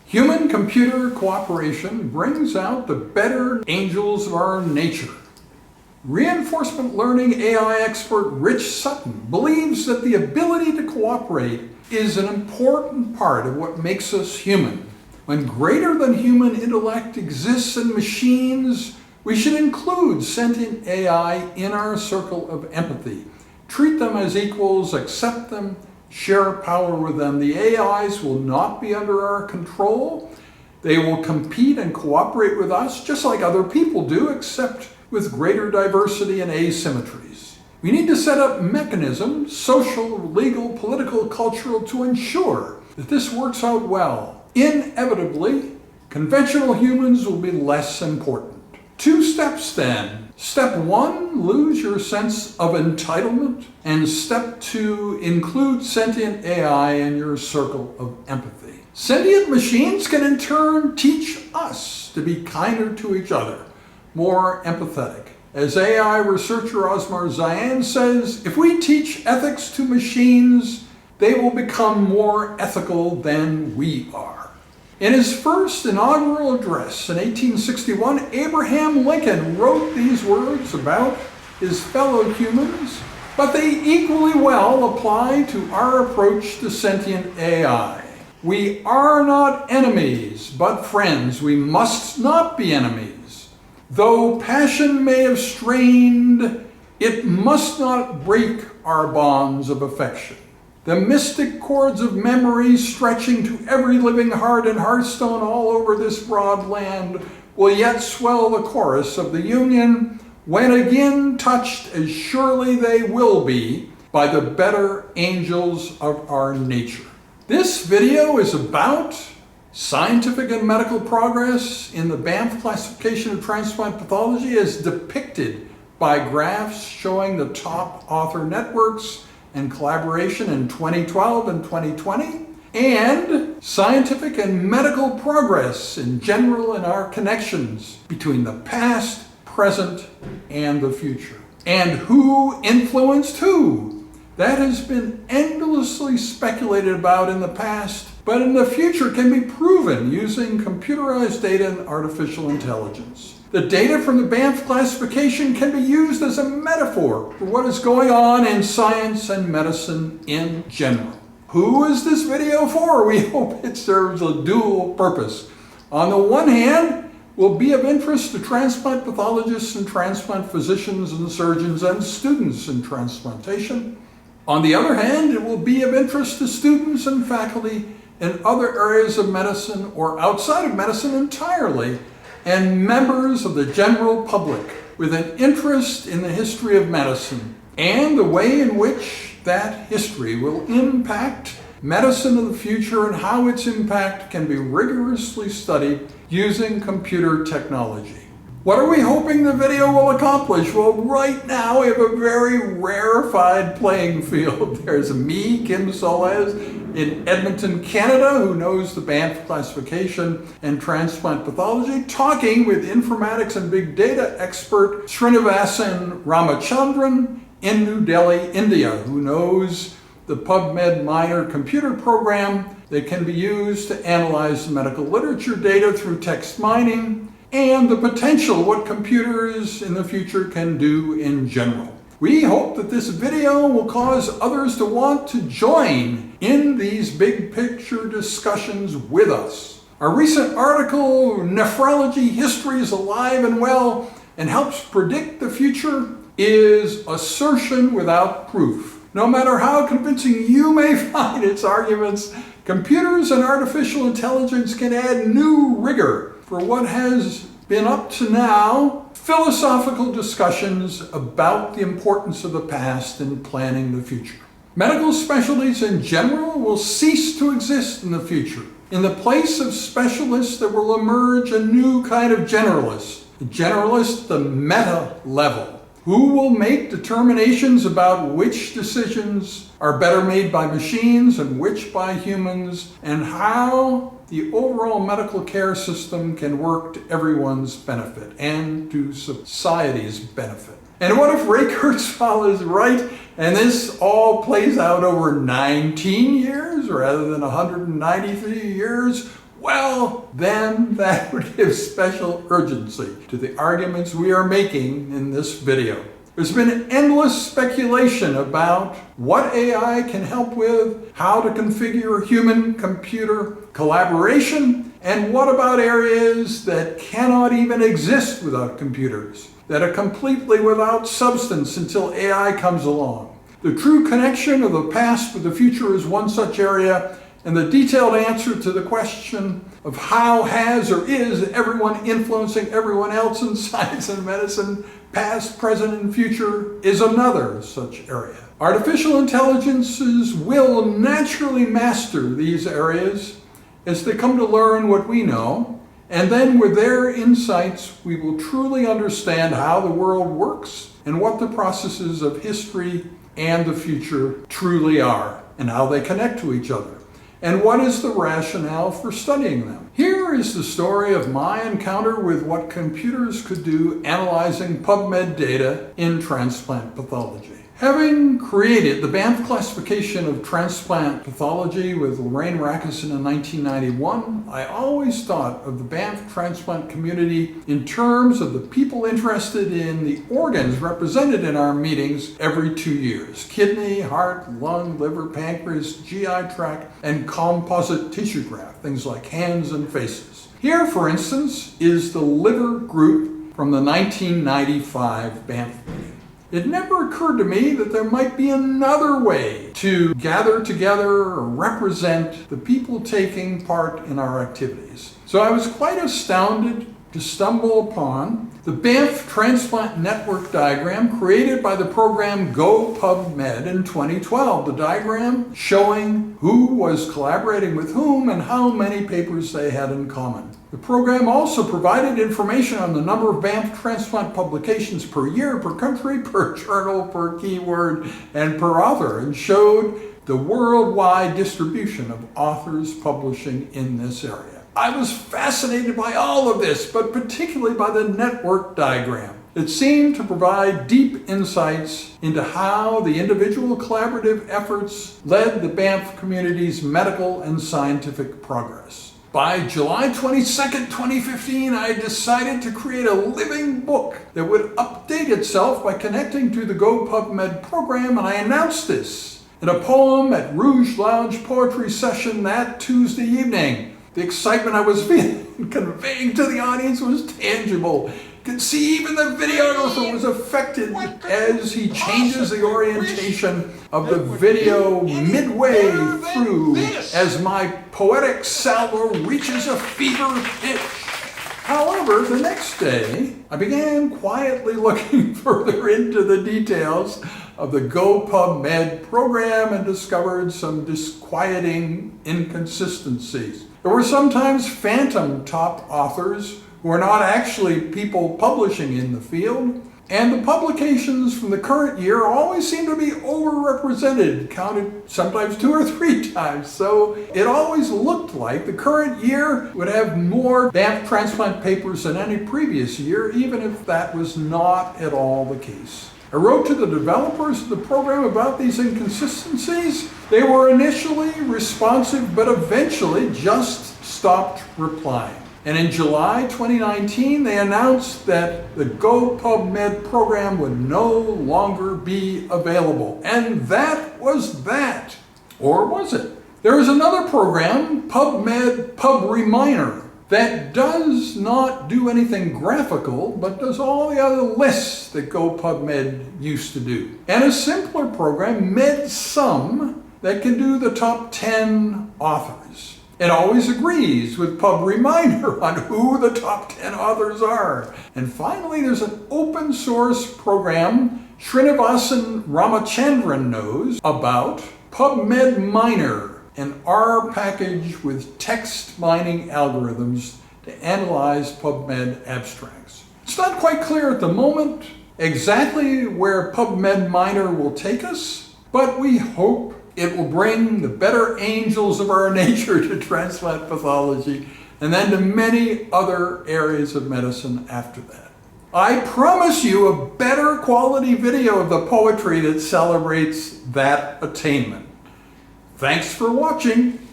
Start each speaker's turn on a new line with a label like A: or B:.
A: Human-computer cooperation brings out the better angels of our nature. Reinforcement learning AI expert Rich Sutton believes that the ability to cooperate is an important part of what makes us human. When greater than human intellect exists in machines, we should include sentient AI in our circle of empathy. Treat them as equals, accept them, share power with them. The AIs will not be under our control. They will compete and cooperate with us just like other people do, except with greater diversity and asymmetries. We need to set up mechanisms, social, legal, political, cultural, to ensure that this works out well. Inevitably, conventional humans will be less important. 2 steps then. Step 1, lose your sense of entitlement. And step 2, include sentient AI in your circle of empathy. Sentient machines can in turn teach us to be kinder to each other, more empathetic. As AI researcher Osmar Zayan says, if we teach ethics to machines, they will become more ethical than we are. In his first inaugural address in 1861, Abraham Lincoln wrote these words about his fellow humans, but they equally well apply to our approach to sentient AI. We are not enemies, but friends. We must not be enemies. Though passion may have strained, it must not break our bonds of affection. The mystic chords of memory stretching to every living heart and hearthstone all over this broad land will yet swell the chorus of the union when again touched, as surely they will be, by the better angels of our nature. This video is about scientific and medical progress in the Banff classification of transplant pathology as depicted by graphs showing the top author networks and collaboration in 2012 and 2020, and scientific and medical progress in general in our connections between the past, present, and the future. And who influenced who? That has been endlessly speculated about in the past, but in the future can be proven using computerized data and artificial intelligence. The data from the Banff classification can be used as a metaphor for what is going on in science and medicine in general. Who is this video for? We hope it serves a dual purpose. On the one hand, will be of interest to transplant pathologists and transplant physicians and surgeons and students in transplantation. On the other hand, it will be of interest to students and faculty in other areas of medicine or outside of medicine entirely, and members of the general public with an interest in the history of medicine and the way in which that history will impact medicine of the future and how its impact can be rigorously studied using computer technology. What are we hoping the video will accomplish? Well, right now we have a very rarefied playing field. There's me, Kim Soles, in Edmonton, Canada, who knows the Banff classification and transplant pathology, talking with informatics and big data expert Srinivasan Ramachandran in New Delhi, India, who knows the PubMed minor computer program that can be used to analyze medical literature data through text mining, and the potential what computers in the future can do in general. We hope that this video will cause others to want to join in these big picture discussions with us. Our recent article, Nephrology History is Alive and Well and Helps Predict the Future, is assertion without proof. No matter how convincing you may find its arguments, computers and artificial intelligence can add new rigor for what has been up to now philosophical discussions about the importance of the past in planning the future. Medical specialties in general will cease to exist in the future. In the place of specialists, there will emerge a new kind of generalist. The generalist, the meta level, who will make determinations about which decisions are better made by machines and which by humans, and how the overall medical care system can work to everyone's benefit and to society's benefit. And what if Ray Kurzweil is right and this all plays out over 19 years rather than 193 years? well, then that would give special urgency to the arguments we are making in this video. There's been endless speculation about what AI can help with, how to configure human-computer collaboration, and what about areas that cannot even exist without computers, that are completely without substance until AI comes along. The true connection of the past with the future is one such area, and the detailed answer to the question of how has or is everyone influencing everyone else in science and medicine, past, present, and future, is another such area. Artificial intelligences will naturally master these areas as they come to learn what we know, and then with their insights, we will truly understand how the world works and what the processes of history and the future truly are, and how they connect to each other, and what is the rationale for studying them. Here is the story of my encounter with what computers could do analyzing PubMed data in transplant pathology. Having created the Banff classification of transplant pathology with Lorraine Rackison in 1991, I always thought of the Banff transplant community in terms of the people interested in the organs represented in our meetings every 2 years: kidney, heart, lung, liver, pancreas, GI tract, and composite tissue graft, things like hands and faces. Here, for instance, is the liver group from the 1995 Banff meeting. It never occurred to me that there might be another way to gather together or represent the people taking part in our activities. So I was quite astounded to stumble upon the Banff Transplant Network diagram created by the program GoPubMed in 2012. The diagram showing who was collaborating with whom and how many papers they had in common. The program also provided information on the number of Banff transplant publications per year, per country, per journal, per keyword, and per author, and showed the worldwide distribution of authors publishing in this area. I was fascinated by all of this, but particularly by the network diagram. It seemed to provide deep insights into how the individual collaborative efforts led the Banff community's medical and scientific progress. By July 22nd, 2015, I decided to create a living book that would update itself by connecting to the GoPubMed program, and I announced this in a poem at Rouge Lounge Poetry Session that Tuesday evening. The excitement I was feeling and conveying to the audience was tangible. You could see even the videographer was affected as he changes the orientation of the video midway through as my poetic salvo reaches a fever pitch. However, the next day, I began quietly looking further into the details of the GoPubMed program and discovered some disquieting inconsistencies. There were sometimes phantom top authors who are not actually people publishing in the field, and the publications from the current year always seem to be overrepresented, counted sometimes 2 or 3 times. So it always looked like the current year would have more Banff transplant papers than any previous year, even if that was not at all the case. I wrote to the developers of the program about these inconsistencies. They were initially responsive, but eventually just stopped replying. And in July 2019, they announced that the GoPubMed program would no longer be available. And that was that. Or was it? There is another program, PubMed PubReminder, that does not do anything graphical, but does all the other lists that GoPubMed used to do. And a simpler program, MedSum, that can do the top 10 authors. It always agrees with PubReminder on who the top 10 authors are. And finally, there's an open source program Srinivasan Ramachandran knows about, PubMed Miner, an R package with text mining algorithms to analyze PubMed abstracts. It's not quite clear at the moment exactly where PubMed Miner will take us, but we hope it will bring the better angels of our nature to transplant pathology and then to many other areas of medicine after that. I promise you a better quality video of the poetry that celebrates that attainment. Thanks for watching.